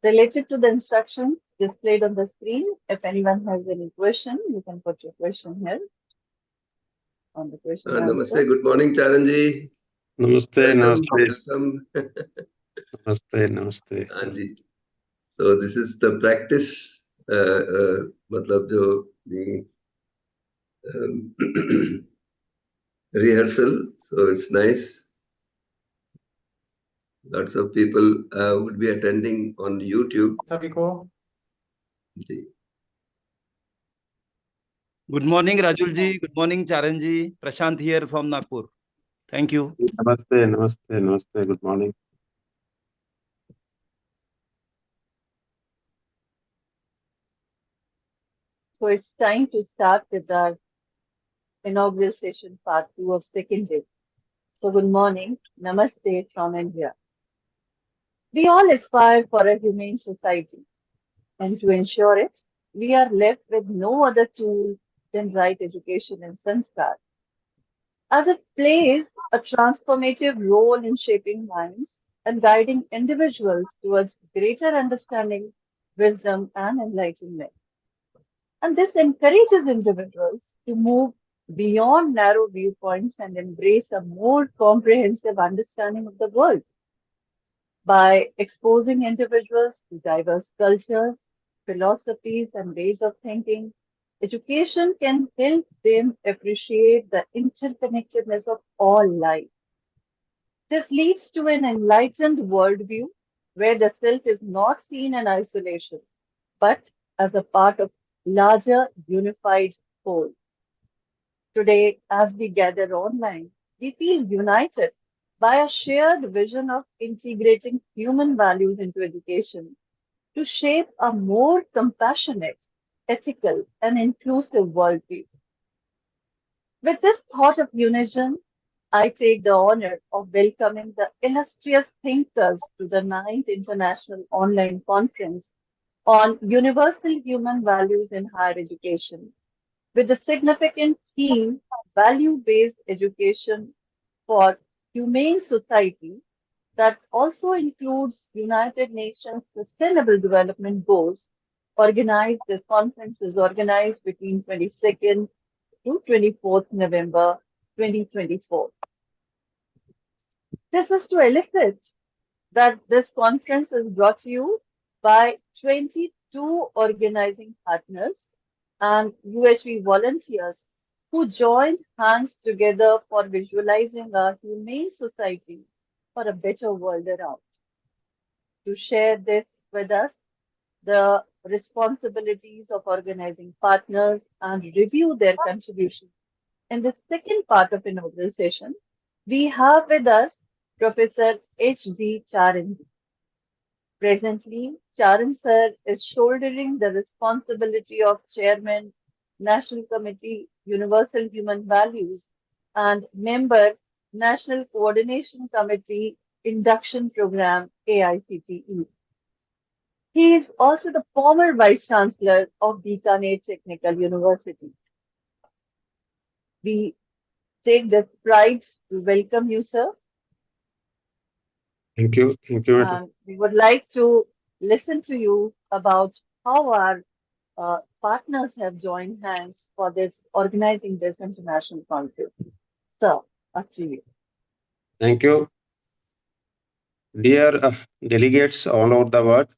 related to the instructions displayed on the screen. If anyone has any question, you can put your question here on the question Namaste. answer. Good morning, Charanji. Namaste, Welcome. namaste, Welcome. namaste, namaste. Anji. So this is the practice. मतलब जो um, rehearsal. So it's nice. Lots of people would be attending on YouTube. सभी को जी. Good morning, Rajul ji. Good morning, Charan ji. Prashant here from Nagpur. Thank you. Namaste, namaste, namaste. Good morning. So it's time to start with our inaugural session part 2 of second day. So good morning, namaste from India. We all aspire for a humane society, and to ensure it, we are left with no other tool than right education and sanskar, as it plays a transformative role in shaping minds and guiding individuals towards greater understanding, wisdom, and enlightenment. And this encourages individuals to move beyond narrow viewpoints and embrace a more comprehensive understanding of the world. By exposing individuals to diverse cultures, philosophies, and ways of thinking, education can help them appreciate the interconnectedness of all life. This leads to an enlightened worldview where the self is not seen in isolation, but as a part of larger unified whole. Today, as we gather online, we feel united by a shared vision of integrating human values into education to shape a more compassionate, ethical, and inclusive worldview. With this thought of unison, I take the honor of welcoming the illustrious thinkers to the ninth International Online Conference on Universal Human Values in Higher Education, with the significant theme Value-Based Education for Humane Society that also includes United Nations Sustainable Development Goals. This conference is organized between 22nd to 24th November 2024. This is to elicit that this conference is brought to you by 22 organizing partners and UHV volunteers who joined hands together for visualizing a humane society for a better world around. To share this with us, the responsibilities of organizing partners and review their contribution. In the second part of inaugural session, we have with us Professor H.D. Charan. Presently, Charan sir is shouldering the responsibility of Chairman, National Committee, Universal Human Values, and member, National Coordination Committee, Induction Program, AICTE. He is also the former Vice Chancellor of Bikaner Technical University. We take this pride to welcome you, sir. Thank you. Thank you. And we would like to listen to you about how our partners have joined hands for this organizing this international conference. Sir, up to you. Thank you. Dear delegates all over the world,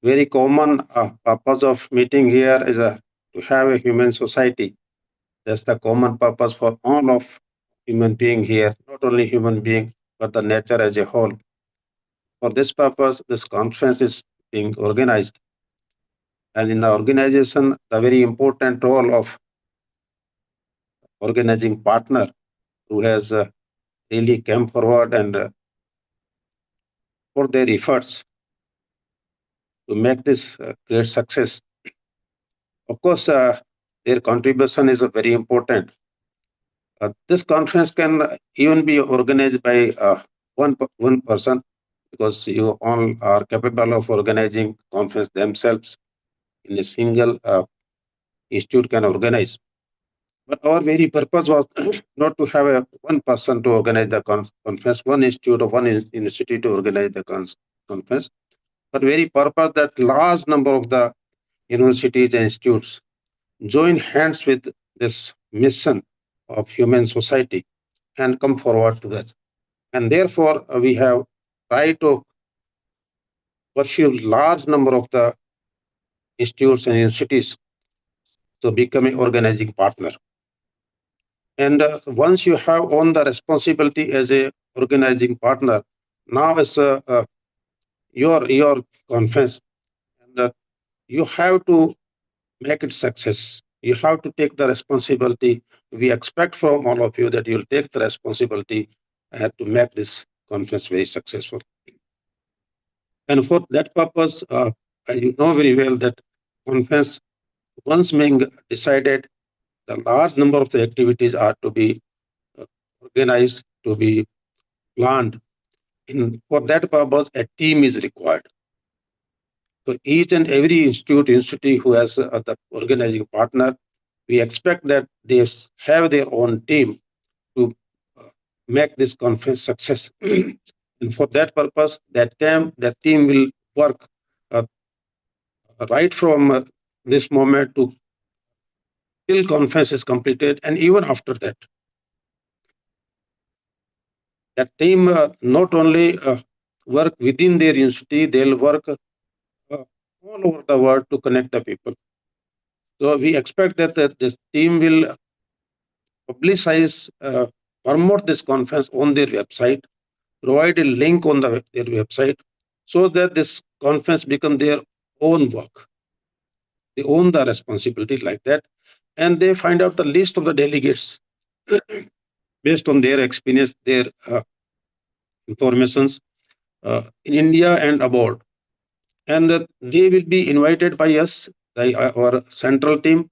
very common purpose of meeting here is to have a human society. That's the common purpose for all of human being here, not only human being, but the nature as a whole. For this purpose, this conference is being organized. And in the organization, the very important role of organizing partner who has really come forward and for their efforts to make this great success. Of course, their contribution is very important. This conference can even be organized by one person because you all are capable of organizing conference themselves in a single institute can organize. But our very purpose was not to have one person to organize the conference, one institute or one institute to organize the conference, for very purpose that large number of the universities and institutes join hands with this mission of human society and come forward to that. And therefore, we have tried to pursue large number of the institutes and universities to become an organizing partner. And once you have on the responsibility as a organizing partner, now as your conference, and you have to make it success. You have to take the responsibility. We expect from all of you that you'll take the responsibility to make this conference very successful. And for that purpose, you know very well that conference, once being decided, the large number of the activities are to be organized, to be planned. For that purpose, a team is required. So each and every institute who has the organizing partner, we expect that they have their own team to make this conference success. And for that purpose, that team will work right from this moment to till conference is completed, and even after that. That team not only work within their university, they'll work all over the world to connect the people. So we expect that this team will publicize, promote this conference on their website, provide a link on their website, so that this conference become their own work. They own the responsibility like that, and they find out the list of the delegates based on their experience, their informations in India and abroad. And they will be invited by us, by our central team.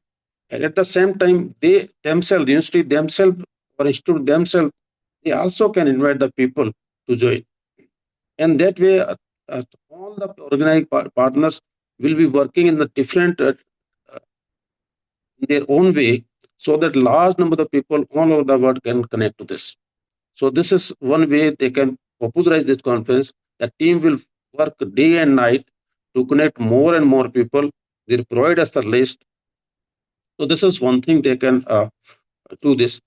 And at the same time, they themselves, the university themselves, or institute themselves, they also can invite the people to join. And that way, all the organized partners will be working in the different, in their own way, so that large number of people all over the world can connect to this. So this is one way they can popularize this conference. The team will work day and night to connect more and more people. They provide us the list. So this is one thing they can do this.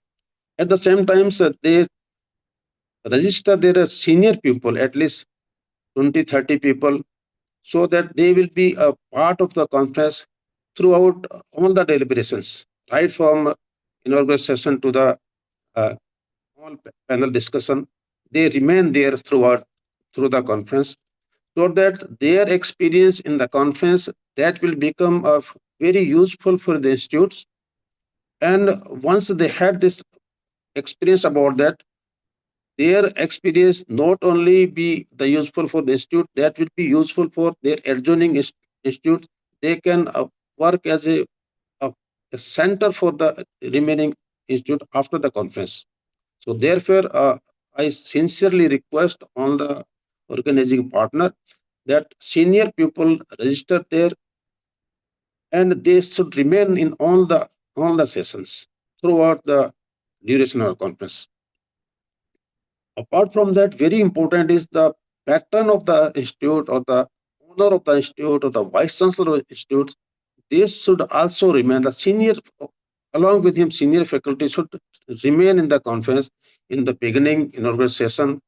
At the same time, they register their senior people, at least 20, 30 people, so that they will be a part of the conference throughout all the deliberations, right from inaugural session to the all panel discussion. They remain there through the conference, so that their experience in the conference that will become very useful for the institutes. And once they had this experience about that, their experience not only be the useful for the institute, that will be useful for their adjoining institutes. They can work as a center for the remaining institute after the conference. So therefore, I sincerely request all the organizing partner that senior people register there, and they should remain in all the sessions throughout the duration of the conference. Apart from that, very important is the patron of the institute, or the owner of the institute, or the vice chancellor of the institute. They should also remain the senior, along with him, senior faculty should remain in the conference in the beginning, inaugural session,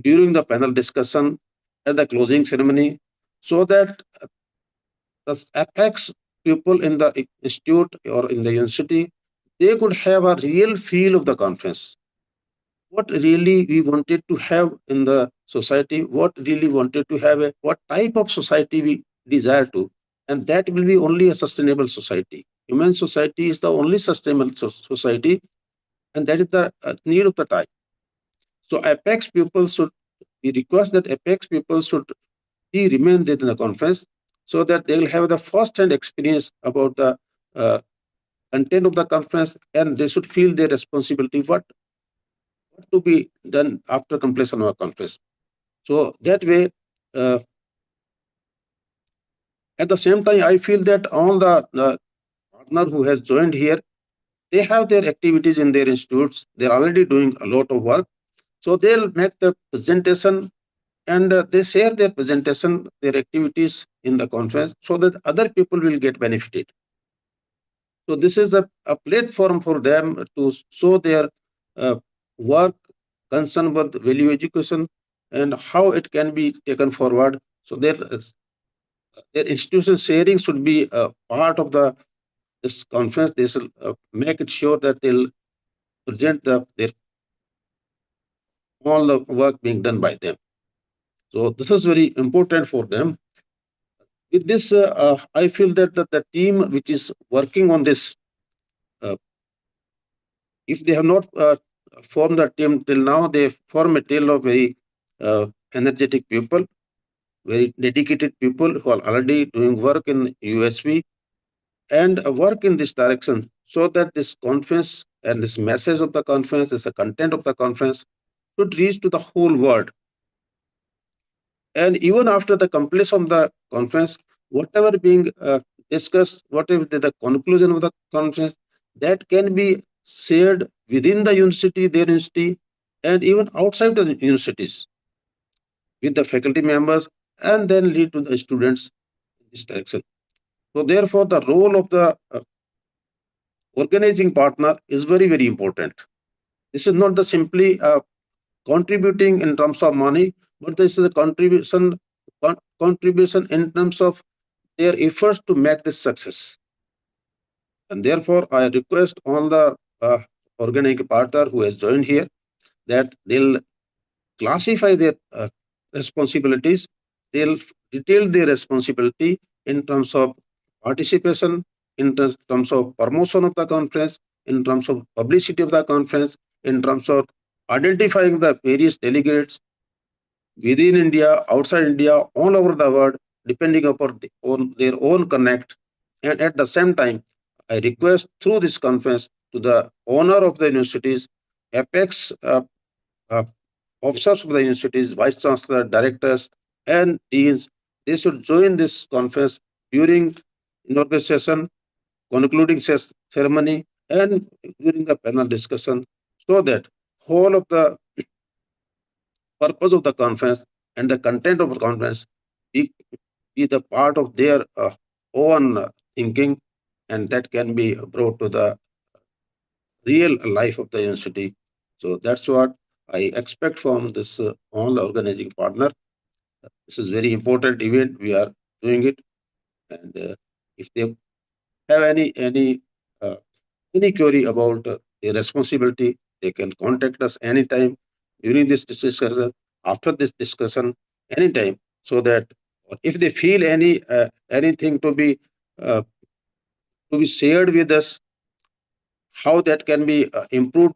during the panel discussion, at the closing ceremony, so that the apex people in the institute or in the university, they could have a real feel of the conference. What really we wanted to have in the society, what really wanted to have, what type of society we desire to, and that will be only a sustainable society. Human society is the only sustainable society, and that is the need of the time. So apex people should, we request that apex people should remain there in the conference, so that they will have the first-hand experience about the content of the conference, and they should feel their responsibility, what to be done after completion of a conference. So that way, at the same time, I feel that all the partner who has joined here, they have their activities in their institutes. They're already doing a lot of work. So they'll make the presentation and they share their presentation, their activities in the conference so that other people will get benefited. So this is a platform for them to show their work concern with value education and how it can be taken forward. So their institution sharing should be a part of this conference. They should make it sure that they'll present their all the work being done by them. So this is very important for them. With this, I feel that the team which is working on this, if they have not formed a team till now, they form a team of very energetic people, very dedicated people who are already doing work in USV and work in this direction so that this conference and this message of the conference, is the content of the conference should reach to the whole world. And even after the completion of the conference, whatever being discussed, whatever the conclusion of the conference, that can be shared within the university, their university, and even outside the universities with the faculty members, and then lead to the students in this direction. So therefore, the role of the organizing partner is very, very important. This is not the simply contributing in terms of money, but this is a contribution in terms of their efforts to make this success. And therefore, I request all the organic partner who has joined here that they'll classify their responsibilities. They'll detail their responsibility in terms of participation, in terms of promotion of the conference, in terms of publicity of the conference, in terms of identifying the various delegates within India, outside India, all over the world, depending upon their own connect. And at the same time, I request through this conference to the owner of the universities, apex uh, officers of the universities, vice chancellor, directors, and deans, they should join this conference during inaugural session, concluding ceremony, and during the panel discussion, so that whole of the purpose of the conference and the content of the conference be the part of their own thinking, and that can be brought to the real life of the university. So that's what I expect from this all organizing partner. This is very important event. We are doing it, and if they have any query about their responsibility, they can contact us anytime during this discussion, after this discussion, anytime, so that if they feel anything uh, to be shared with us, how that can be improved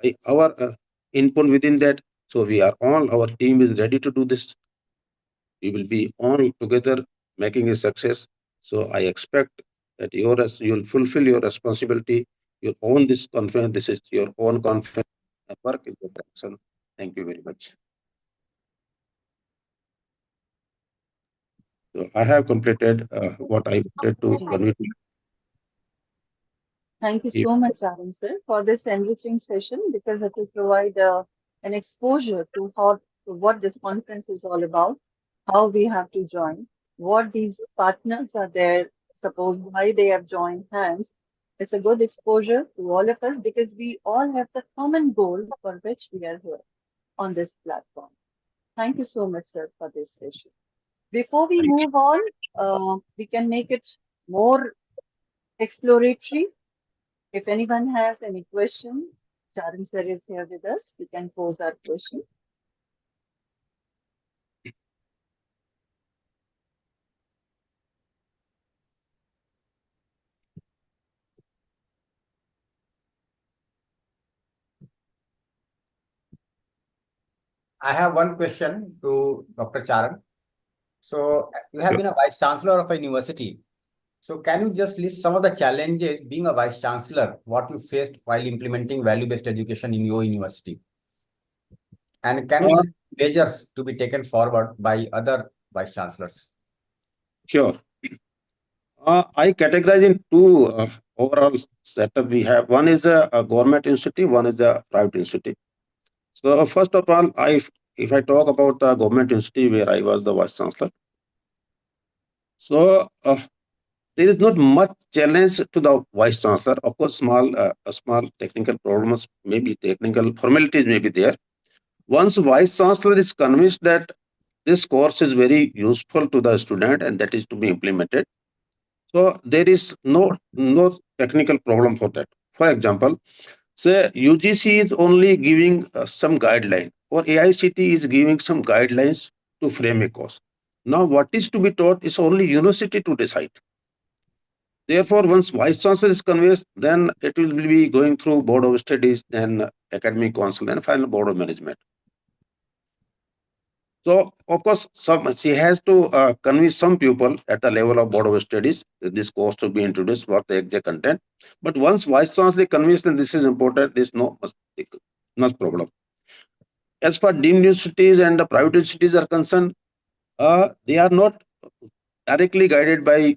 by our input within that. So we are all, our team is ready to do this. We will be all together making a success. So I expect that you'll fulfill your responsibility. You own this conference. This is your own conference. Work in the direction. Thank you very much. So I have completed what I wanted to convey. Thank you so much, Arun sir, for this enriching session because it will provide an exposure to what this conference is all about, how we have to join, what these partners are there, suppose why they have joined hands. It's a good exposure to all of us because we all have the common goal for which we are here on this platform. Thank you so much, sir, for this session. Before we move on, we can make it more exploratory. If anyone has any question, Charan sir is here with us. We can pose our question. I have one question to Dr. Charan. So you have been a vice chancellor of a university. So can you just list some of the challenges being a vice chancellor, what you faced while implementing value-based education in your university? And can you see measures to be taken forward by other vice chancellors? Sure. I categorize in two overall setup we have. One is a government institute, one is a private institute. So first of all, I if I talk about the government university where I was the vice chancellor, so there is not much challenge to the vice chancellor. Of course, small technical problems, maybe technical formalities may be there. Once vice chancellor is convinced that this course is very useful to the student and that is to be implemented, so there is no technical problem for that. For example, say UGC is only giving some guideline, or AICT is giving some guidelines to frame a course. Now, what is to be taught is only university to decide. Therefore, once vice chancellor is convinced, then it will be going through board of studies, then academic council, and final board of management. So, of course, she has to convince some people at the level of board of studies that this course to be introduced, what the exact content. But once vice chancellor is convinced that this is important, there is no much problem. As far deemed universities and the private universities are concerned, they are not directly guided by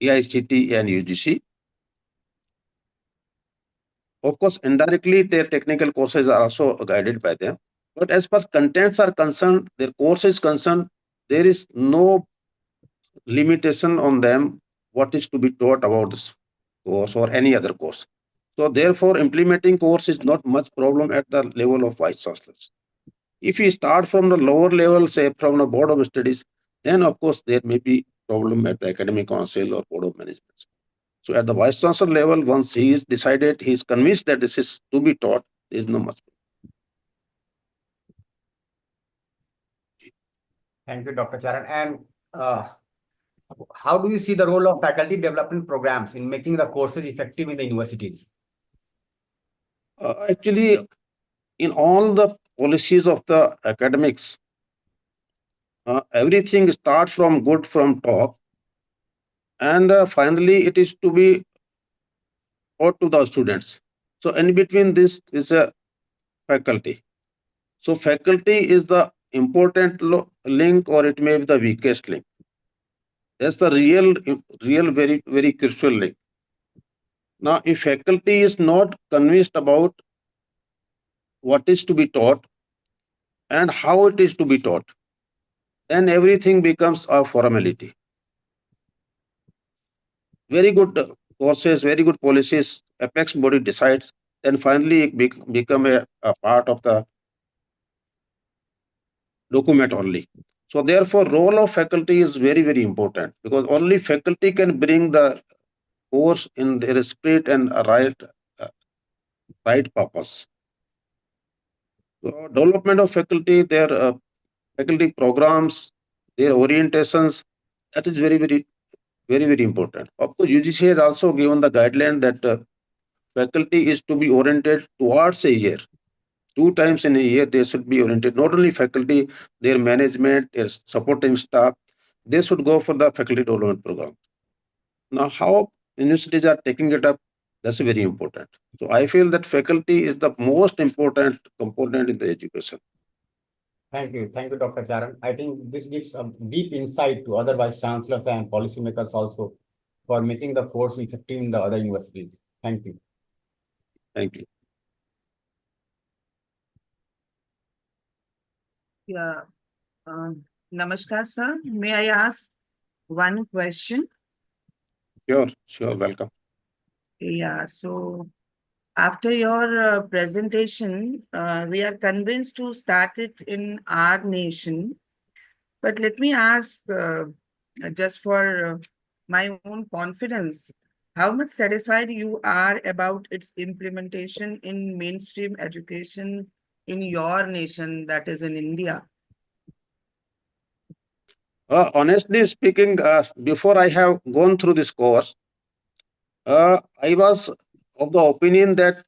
AICT and UGC. Of course, indirectly, their technical courses are also guided by them. But as far as contents are concerned, their course is concerned, there is no limitation on them what is to be taught about this course or any other course. So therefore, implementing course is not much problem at the level of vice chancellors. If we start from the lower level, say from the board of studies, then of course there may be problem at the academic council or board of management. So at the vice chancellor level, once he is decided, he is convinced that this is to be taught, there is no much. Thank you, Dr. Charan. And how do you see the role of faculty development programs in making the courses effective in the universities? Actually, in all the policies of the academics, everything starts from good from top, and finally it is to be taught to the students. So in between this is a faculty. So faculty is the important link, or it may be the weakest link. That's the real very crucial link. Now, if faculty is not convinced about what is to be taught and how it is to be taught, then everything becomes a formality. Very good courses, very good policies, apex body decides, then finally it become a part of the document only. So therefore, role of faculty is very important, because only faculty can bring the course in their spirit and right purpose. So development of faculty, their faculty programs, their orientations, that is very important. Of course, UGC has also given the guideline that faculty is to be oriented towards a year. 2 times in a year, they should be oriented. Not only faculty, their management, their supporting staff, they should go for the faculty development program. Now, how universities are taking it up, that's very important. So I feel that faculty is the most important component in the education. Thank you, Dr. Charan. I think this gives a deep insight to other vice chancellors and policymakers also for making the course effective in the other universities. Thank you. Thank you. Yeah. Namaskar, sir. May I ask one question? Sure, welcome. Yeah, so after your presentation, we are convinced to start it in our nation. But let me ask, just for my own confidence, how much satisfied you are about its implementation in mainstream education in your nation, that is in India? Honestly speaking, before I have gone through this course, I was of the opinion that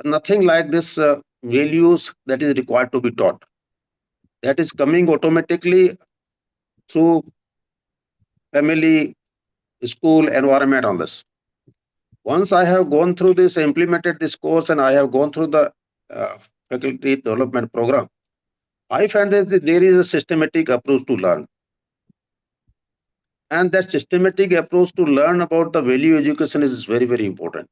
nothing like this values that is required to be taught. That is coming automatically through family, school, environment on this. Once I have gone through this, implemented this course, and I have gone through the faculty development program, I find that there is a systematic approach to learn. And that systematic approach to learn about the value education is very important.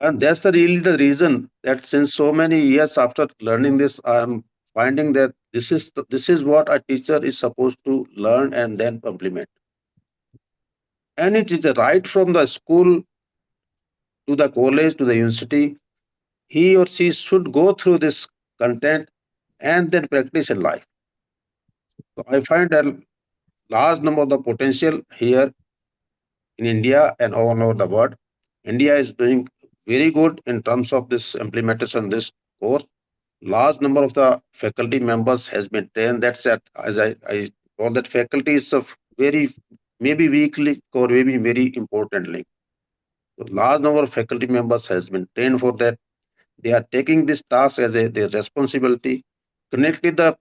And that's really the reason that since so many years after learning this, I am finding that this is what a teacher is supposed to learn and then implement. Any teacher, right from the school to the college to the university, he or she should go through this content and then practice in life. So I find a large number of the potential here in India and all over the world. India is doing very good in terms of this implementation, this course. Large number of the faculty members has been trained. That's that as I call that faculty is of very maybe weakly or maybe very importantly. So large number of faculty members has been trained for that. They are taking this task as their responsibility, connect with the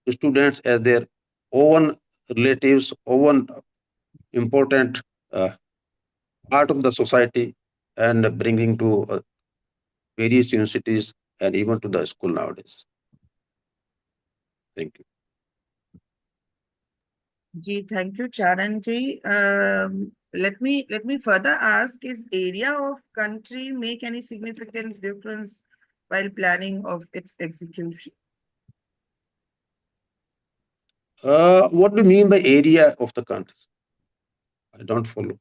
students as their own relatives, own important part of the society, and bringing to various universities and even to the school nowadays. Thank you. Ji, thank you, Charan ji. Let me further ask: is area of country make any significant difference while planning of its execution? What do you mean by area of the country? I don't follow.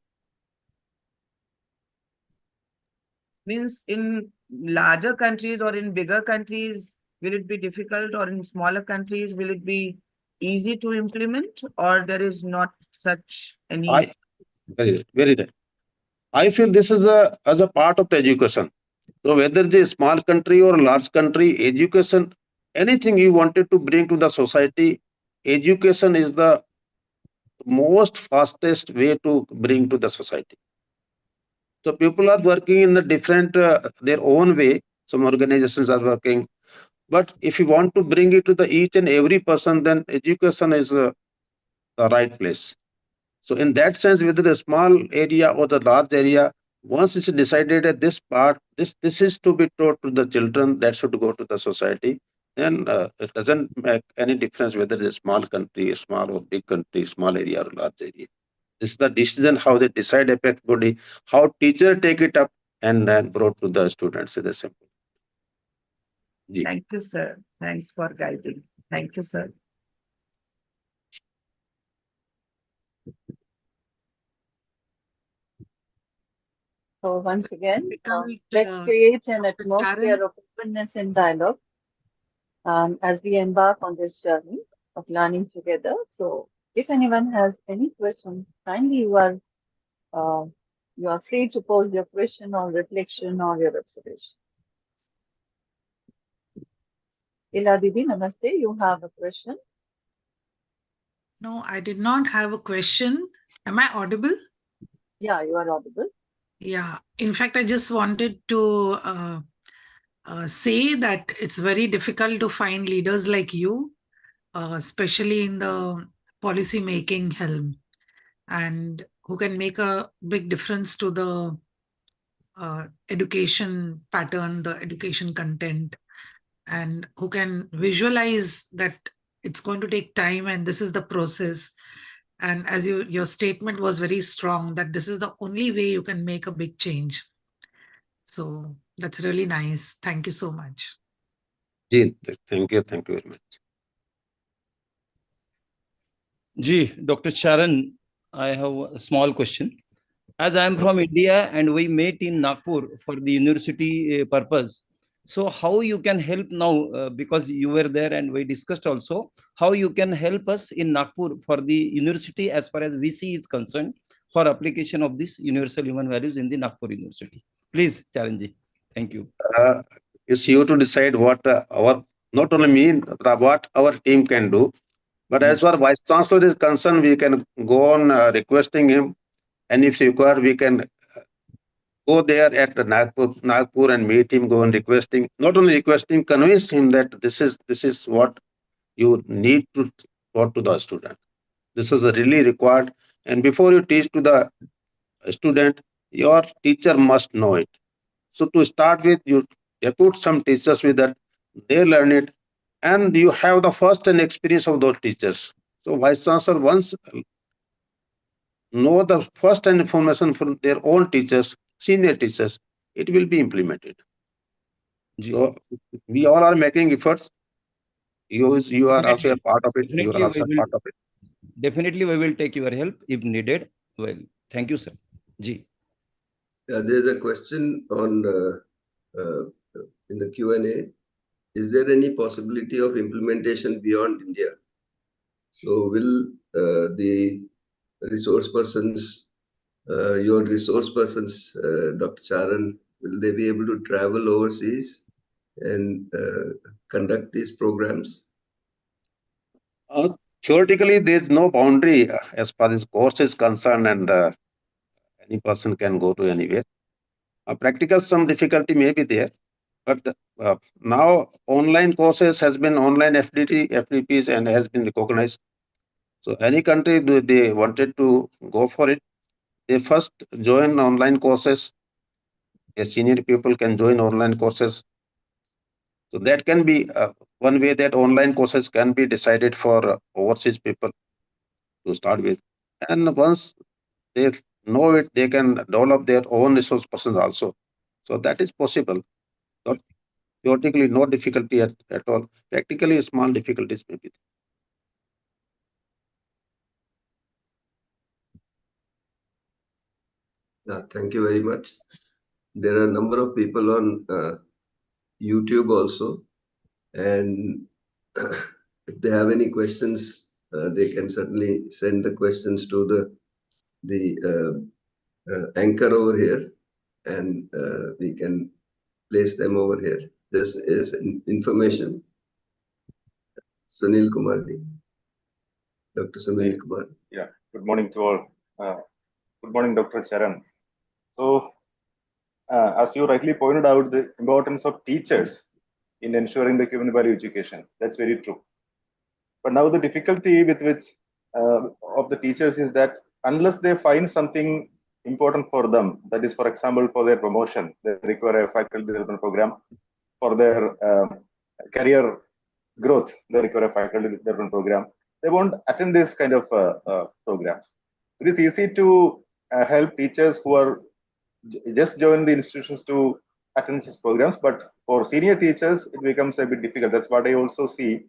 Means in larger countries or in bigger countries, will it be difficult, or in smaller countries, will it be easy to implement, or there is not such any? Very right. I feel this is as a part of the education. So whether it's a small country or large country, education, anything you wanted to bring to the society, education is the most fastest way to bring to the society. So people are working in the different their own way. Some organizations are working, but if you want to bring it to the each and every person, then education is the right place. So in that sense, whether the small area or the large area, once it's decided that this part, this is to be taught to the children, that should go to the society, then it doesn't make any difference whether it's a small country, a small or big country, small area or large area. This is the decision how they decide effectively, how teacher take it up and then brought to the students. It is simple. Ji. Thank you, sir. Thanks for guiding. Thank you, sir. So once again, Difficult, let's create an Charan? atmosphere of openness and dialogue as we embark on this journey of learning together. So if anyone has any questions, kindly you are free to pose your question or reflection or your observation. Ila Didi, namaste. You have a question? No, I did not have a question. Am I audible? Yeah, you are audible. Yeah. In fact, I just wanted to say that it's very difficult to find leaders like you, especially in the policy making helm, and who can make a big difference to the education pattern, the education content, and who can visualize that it's going to take time and this is the process. And as your statement was very strong that this is the only way you can make a big change. So that's really nice. Thank you so much. Ji, thank you very much. Ji, Dr. Charan, I have a small question. As I am from India and we met in Nagpur for the university purpose, so how you can help now, because you were there and we discussed also, how you can help us in Nagpur for the university as far as VC is concerned for application of this universal human values in the Nagpur University. Please, Charanji. Thank you. It's you to decide what our, not only me, what our team can do. But as far as Vice Chancellor is concerned, we can go on requesting him. And if required, we can go there at the Nagpur and meet him, go and requesting, not only requesting, convince him that this is what you need to taught to the student. This is really required. And before you teach to the student, your teacher must know it. So to start with, you put some teachers with that, they learn it, and you have the first-hand experience of those teachers. So Vice Chancellor once know the first-hand information from their own teachers, senior teachers, it will be implemented. Ji. So we all are making efforts. You are also a part of it. You are Definitely, also a we part will, of it. definitely we will take your help if needed. Well, thank you, sir. Ji. There's a question on in the Q&A. Is there any possibility of implementation beyond India? So will the resource persons, your resource persons, Dr. Charan, will they be able to travel overseas and conduct these programs? Theoretically, there is no boundary as far as course is concerned, and any person can go to anywhere. Practical, some difficulty may be there, but now online courses has been online FDPs and has been recognized. So any country they wanted to go for it, they first join online courses. A senior people can join online courses. So that can be one way that online courses can be decided for overseas people to start with. And once they know it, they can develop their own resource persons also. So that is possible. Not theoretically, no difficulty at all. Practically, small difficulties may be. Thank you very much. There are a number of people on YouTube also, and if they have any questions, they can certainly send the questions to the anchor over here, and we can place them over here. This is information. Sunil Kumarji, Dr. Sunil Kumar. Yeah, good morning to all. Good morning, Dr. Charan. So, as you rightly pointed out, the importance of teachers in ensuring the human value education. That's very true. But now the difficulty with which of the teachers is that unless they find something important for them, that is, for example, for their promotion, they require a faculty development program. For their career growth, they require a faculty development program. They won't attend this kind of programs. It is easy to help teachers who are just join the institutions to attend these programs, but for senior teachers, it becomes a bit difficult. That's what I also see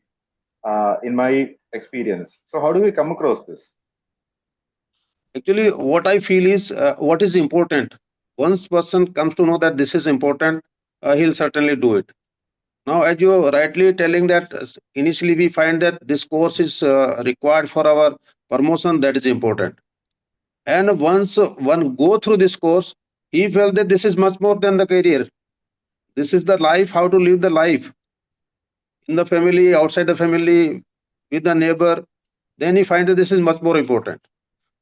in my experience. So how do we come across this? Actually, what I feel is what is important. Once person comes to know that this is important, he'll certainly do it. Now, as you are rightly telling that initially we find that this course is required for our promotion, that is important. And once one go through this course, he felt that this is much more than the career. This is the life, how to live the life in the family, outside the family, with the neighbor. Then he finds that this is much more important.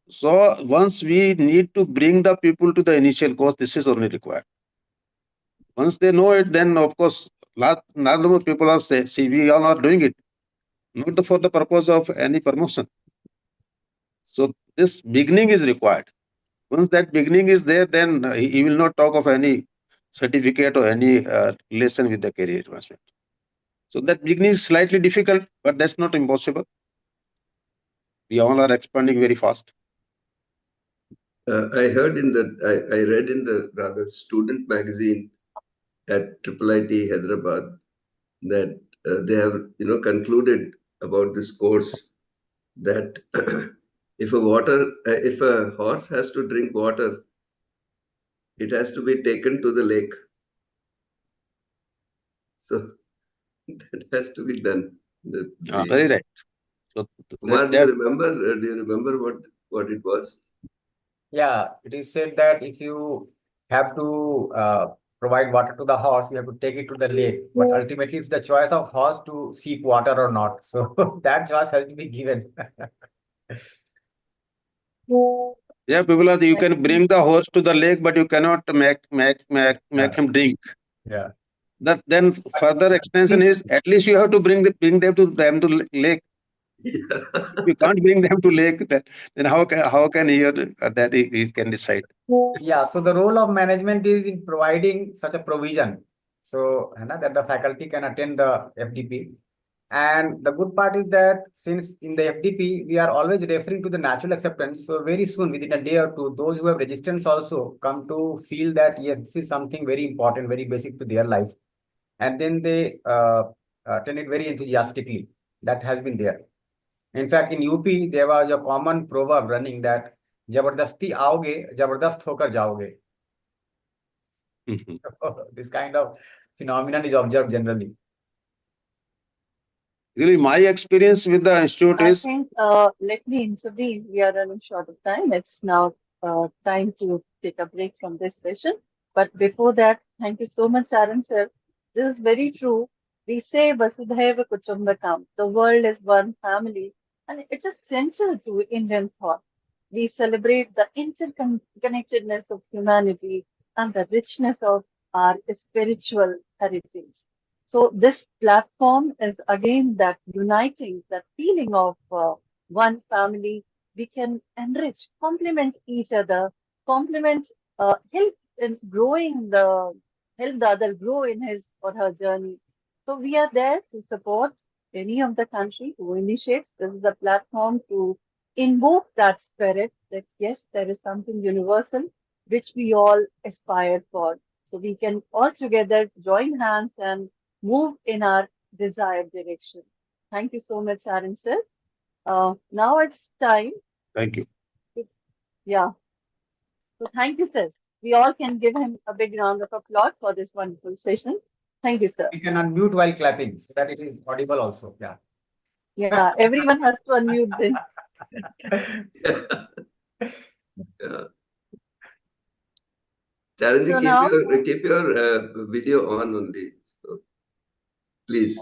So once we need to bring the people to the initial course, this is only required. Once they know it, then of course, lot more people are say, see, we all are doing it, not for the purpose of any promotion. So this beginning is required. Once that beginning is there, then he will not talk of any certificate or any relation with the career advancement. So that beginning is slightly difficult, but that's not impossible. We all are expanding very fast. I heard in the, I read in the rather student magazine at IIIT Hyderabad that they have, concluded about this course that if a horse has to drink water, it has to be taken to the lake. So that has to be done. Very right. So Kumar, do you remember what it was? Yeah, it is said that if you have to provide water to the horse, you have to take it to the lake. But ultimately, it's the choice of horse to seek water or not. So that choice has to be given. Yeah, people are. You can bring the horse to the lake, but you cannot make him drink. Yeah. That then further extension is at least you have to bring them to lake. Yeah. If you can't bring them to lake, then how can he can decide? Yeah, so the role of management is in providing such a provision. So that the faculty can attend the FDP. And the good part is that since in the FDP, we are always referring to the natural acceptance. So very soon, within a day or two, those who have resistance also come to feel that, yes, this is something very important, very basic to their life. And then they attend it very enthusiastically. That has been there. In fact, in UP, there was a common proverb running that "Jabardasti aoge, jabardast hokar jaoge." This kind of phenomenon is observed generally. Really, my experience with the institute I is think, let me intervene. We are running short of time. It's now time to take a break from this session. But before that, thank you so much, Aaron sir. This is very true. We say Vasudhaiva Kutumbakam. The world is one family, and it is central to Indian thought. We celebrate the interconnectedness of humanity and the richness of our spiritual heritage. So this platform is again that uniting, that feeling of one family. We can enrich, complement each other, complement, help in help the other grow in his or her journey. So we are there to support any of the country who initiates. This is a platform to invoke that spirit that yes, there is something universal which we all aspire for. So we can all together join hands and move in our desired direction. Thank you so much, Aaron sir. Now it's time. thank you. Yeah. So thank you, sir. We all can give him a big round of applause for this wonderful session. Thank you, sir. We can unmute while clapping so that it is audible also. Yeah. Yeah, everyone has to unmute then. Yeah. Charanji, So now, keep your video on only. So, please.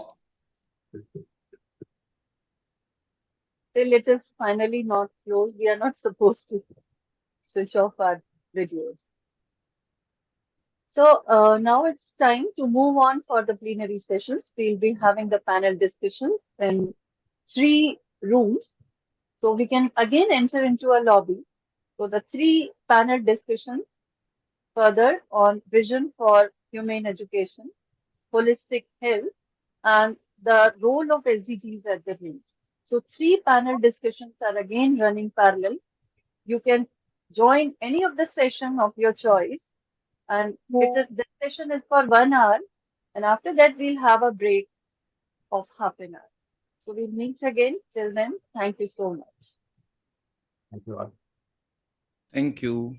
till it is finally not closed, we are not supposed to switch off our videos. So now it's time to move on for the plenary sessions. We'll be having the panel discussions in 3 rooms. So we can again enter into a lobby. So the 3 panel discussions further on vision for humane education, holistic health, and the role of SDGs at the range. So 3 panel discussions are again running parallel. You can join any of the session of your choice, and the session is for 1 hour, and after that we'll have a break of half an hour. So we'll meet again. Till then, thank you so much. Thank you all. Thank you.